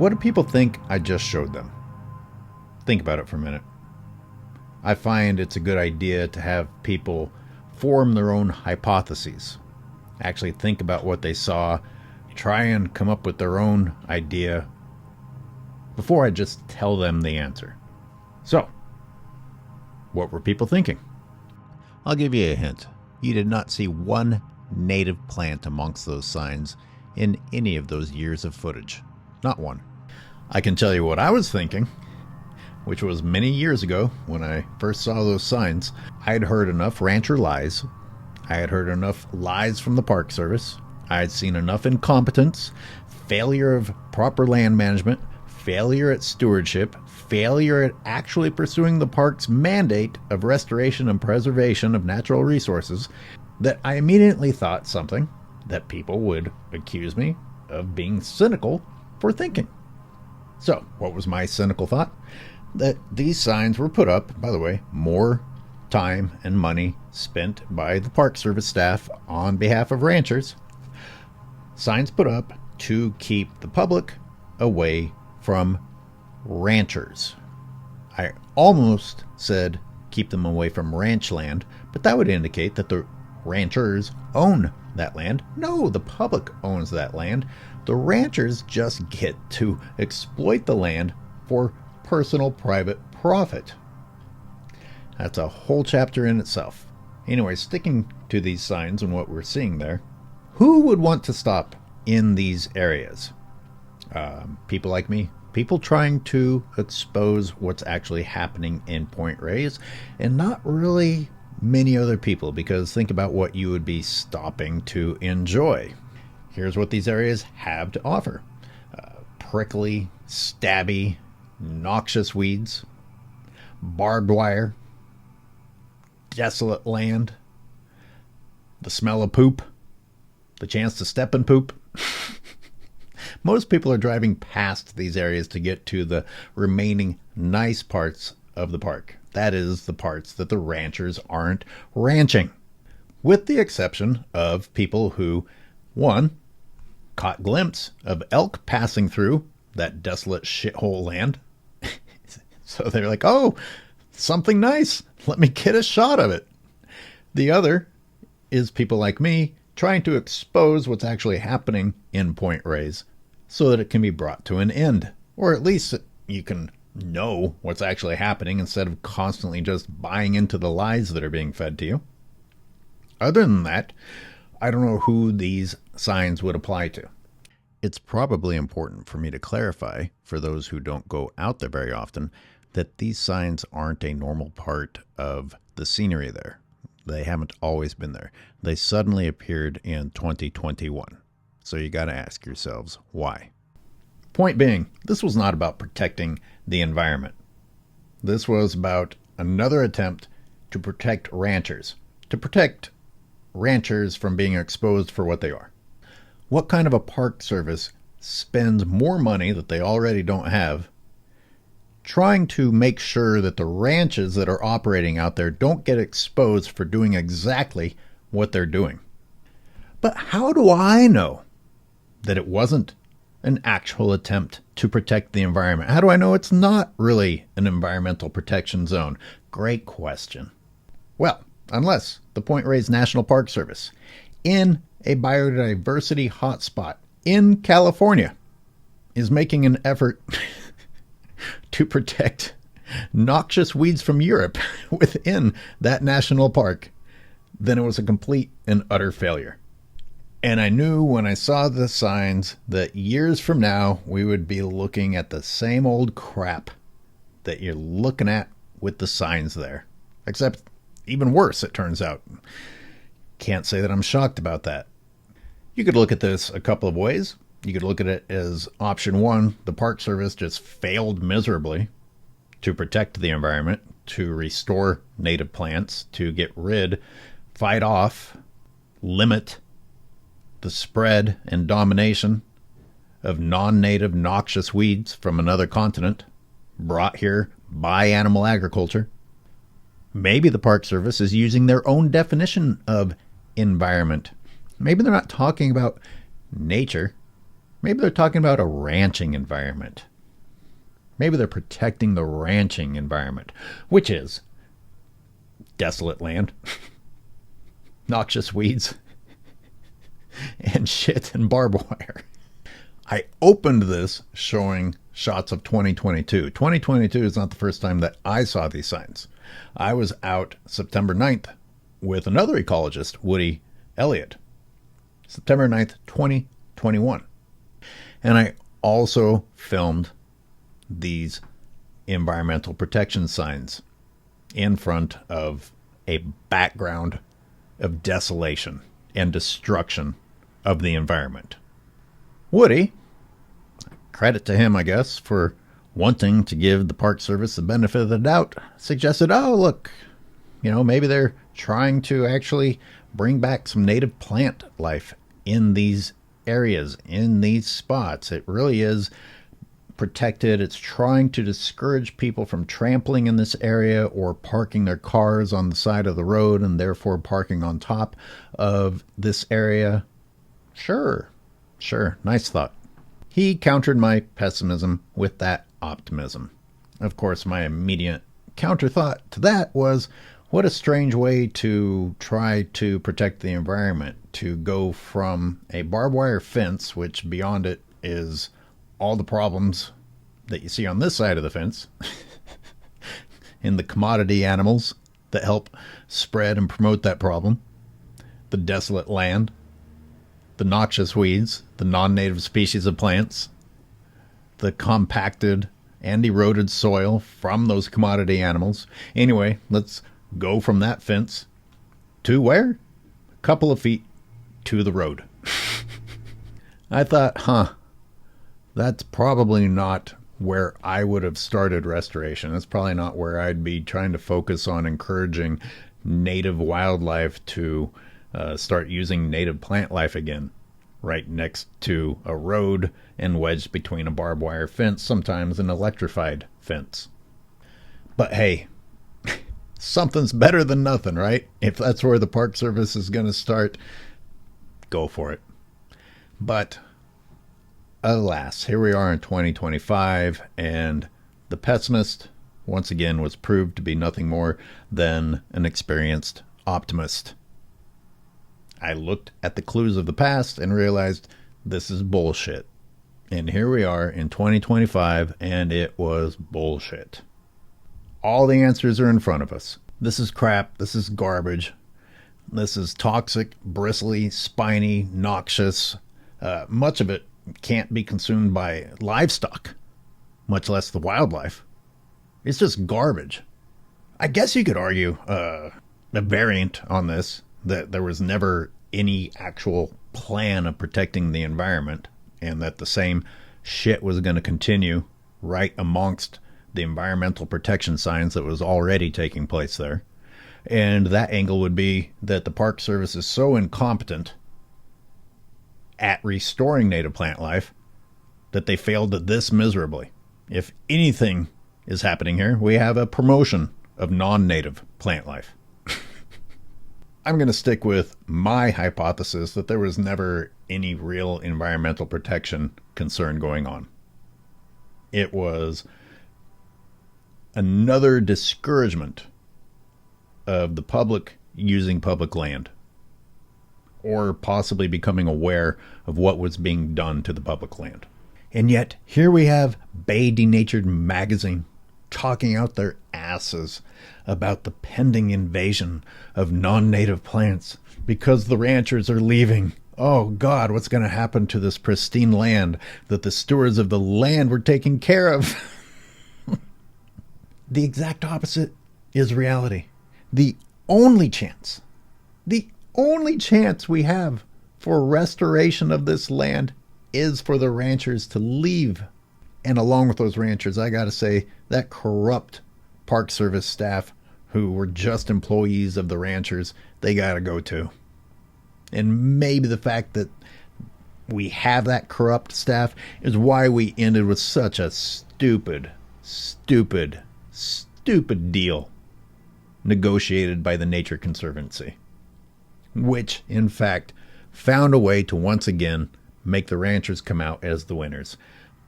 What do people think I just showed them? Think about it for a minute. I find it's a good idea to have people form their own hypotheses. Actually think about what they saw, try and come up with their own idea before I just tell them the answer. So, what were people thinking? I'll give you a hint. You did not see one native plant amongst those signs in any of those years of footage. Not one. I can tell you what I was thinking, which was many years ago when I first saw those signs. I had heard enough rancher lies. I had heard enough lies from the Park Service. I had seen enough incompetence, failure of proper land management, failure at stewardship, failure at actually pursuing the park's mandate of restoration and preservation of natural resources, that I immediately thought something that people would accuse me of being cynical for thinking. So, what was my cynical thought? That these signs were put up, by the way, more time and money spent by the Park Service staff on behalf of ranchers. Signs put up to keep the public away from ranchers. I almost said keep them away from ranch land, but that would indicate that the ranchers own that land. No, the public owns that land. The ranchers just get to exploit the land for personal private profit. That's a whole chapter in itself. Anyway, sticking to these signs and what we're seeing there, who would want to stop in these areas? People like me. People trying to expose what's actually happening in Point Reyes, and not really many other people, because think about what you would be stopping to enjoy. Here's what these areas have to offer. Prickly, stabby, noxious weeds, barbed wire, desolate land, the smell of poop, the chance to step in poop. Most people are driving past these areas to get to the remaining nice parts of the park. That is, the parts that the ranchers aren't ranching. With the exception of people who, one, caught glimpse of elk passing through that desolate shithole land. So they're like, oh, something nice. Let me get a shot of it. The other is people like me trying to expose what's actually happening in Point Reyes so that it can be brought to an end. Or at least you can know what's actually happening instead of constantly just buying into the lies that are being fed to you. Other than that, I don't know who these signs would apply to. It's probably important for me to clarify, for those who don't go out there very often, that these signs aren't a normal part of the scenery there. They haven't always been there. They suddenly appeared in 2021. So you got to ask yourselves, why? Point being, this was not about protecting the environment. This was about another attempt to protect ranchers. To protect ranchers from being exposed for what they are. What kind of a park service spends more money that they already don't have trying to make sure that the ranches that are operating out there don't get exposed for doing exactly what they're doing? But how do I know that it wasn't an actual attempt to protect the environment? How do I know it's not really an environmental protection zone? Great question. Well, unless the Point Reyes National Park Service, in a biodiversity hotspot in California, is making an effort to protect noxious weeds from Europe within that national park, then it was a complete and utter failure. And I knew when I saw the signs that years from now we would be looking at the same old crap that you're looking at with the signs there. Except even worse, it turns out. Can't say that I'm shocked about that. You could look at this a couple of ways. You could look at it as option one, the Park Service just failed miserably to protect the environment, to restore native plants, to get rid, fight off, limit the spread and domination of non-native noxious weeds from another continent brought here by animal agriculture. Maybe the Park Service is using their own definition of environment. Maybe they're not talking about nature. Maybe they're talking about a ranching environment. Maybe they're protecting the ranching environment, which is desolate land, noxious weeds, and shit and barbed wire. I opened this showing shots of 2022. 2022 is not the first time that I saw these signs. I was out September 9th with another ecologist, Woody Elliott. September 9th, 2021. And I also filmed these environmental protection signs in front of a background of desolation and destruction of the environment. Woody, credit to him, I guess, for wanting to give the Park Service the benefit of the doubt, suggested, oh, look, maybe they're trying to actually bring back some native plant life in these areas, in these spots. It really is protected. It's trying to discourage people from trampling in this area or parking their cars on the side of the road and therefore parking on top of this area. Sure. Nice thought. He countered my pessimism with that optimism. Of course, my immediate counter thought to that was, what a strange way to try to protect the environment, to go from a barbed wire fence, which beyond it is all the problems that you see on this side of the fence, and the commodity animals that help spread and promote that problem, the desolate land, the noxious weeds, the non-native species of plants, the compacted and eroded soil from those commodity animals. Anyway, let's go from that fence to where? A couple of feet to the road. I thought, that's probably not where I would have started restoration. That's probably not where I'd be trying to focus on encouraging native wildlife to start using native plant life again, right next to a road and wedged between a barbed wire fence, sometimes an electrified fence. But hey, something's better than nothing, right? If that's where the Park Service is going to start, go for it. But alas, here we are in 2025, and the pessimist, once again, was proved to be nothing more than an experienced optimist. I looked at the clues of the past and realized this is bullshit. And here we are in 2025, and it was bullshit. All the answers are in front of us. This is crap. This is garbage. This is toxic, bristly, spiny, noxious. Much of it can't be consumed by livestock, much less the wildlife. It's just garbage. I guess you could argue a variant on this, that there was never any actual plan of protecting the environment and that the same shit was going to continue right amongst the environmental protection signs that was already taking place there. And that angle would be that the Park Service is so incompetent at restoring native plant life that they failed at this miserably. If anything is happening here, we have a promotion of non-native plant life. I'm going to stick with my hypothesis that there was never any real environmental protection concern going on. It was another discouragement of the public using public land, or possibly becoming aware of what was being done to the public land. And yet, here we have Bay Denatured magazine talking out their asses about the pending invasion of non-native plants because the ranchers are leaving. Oh God, what's going to happen to this pristine land that the stewards of the land were taking care of? The exact opposite is reality. The only chance we have for restoration of this land is for the ranchers to leave. And along with those ranchers, I got to say, that corrupt Park Service staff who were just employees of the ranchers, they got to go too. And maybe the fact that we have that corrupt staff is why we ended with such a stupid deal negotiated by the Nature Conservancy, which in fact found a way to once again make the ranchers come out as the winners.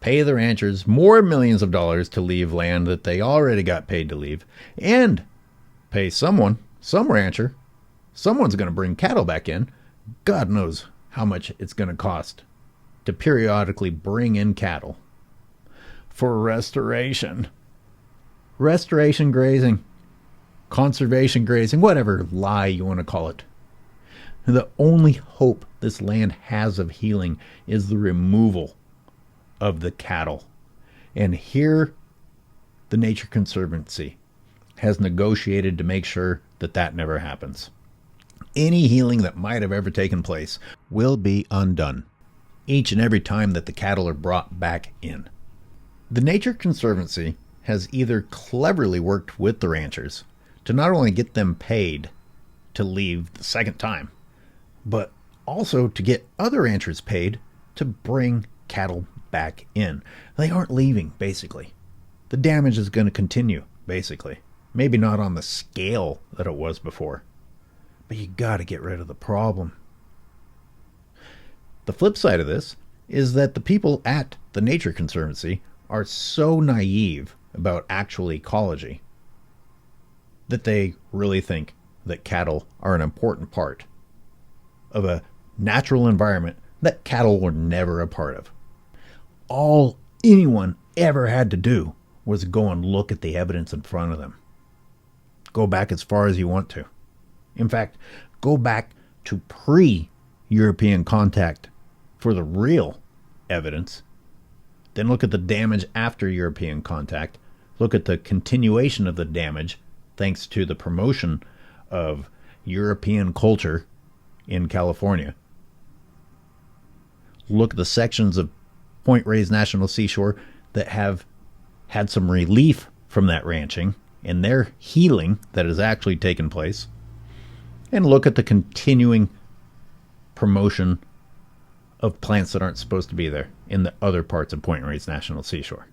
Pay the ranchers more millions of dollars to leave land that they already got paid to leave, and pay some rancher, someone's going to bring cattle back in. God knows how much it's going to cost to periodically bring in cattle for restoration. Restoration grazing, conservation grazing, whatever lie you want to call it. The only hope this land has of healing is the removal of the cattle. And here, the Nature Conservancy has negotiated to make sure that that never happens. Any healing that might have ever taken place will be undone each and every time that the cattle are brought back in. The Nature Conservancy has either cleverly worked with the ranchers to not only get them paid to leave the second time, but also to get other ranchers paid to bring cattle back in. They aren't leaving, basically. The damage is going to continue, basically. Maybe not on the scale that it was before, but you got to get rid of the problem. The flip side of this is that the people at the Nature Conservancy are so naive about actual ecology that they really think that cattle are an important part of a natural environment that cattle were never a part of. All anyone ever had to do was go and look at the evidence in front of them. Go back as far as you want to. In fact, go back to pre-European contact for the real evidence. Then look at the damage after European contact. Look at the continuation of the damage thanks to the promotion of European culture in California. Look at the sections of Point Reyes National Seashore that have had some relief from that ranching and their healing that has actually taken place. And look at the continuing promotion of plants that aren't supposed to be there in the other parts of Point Reyes National Seashore.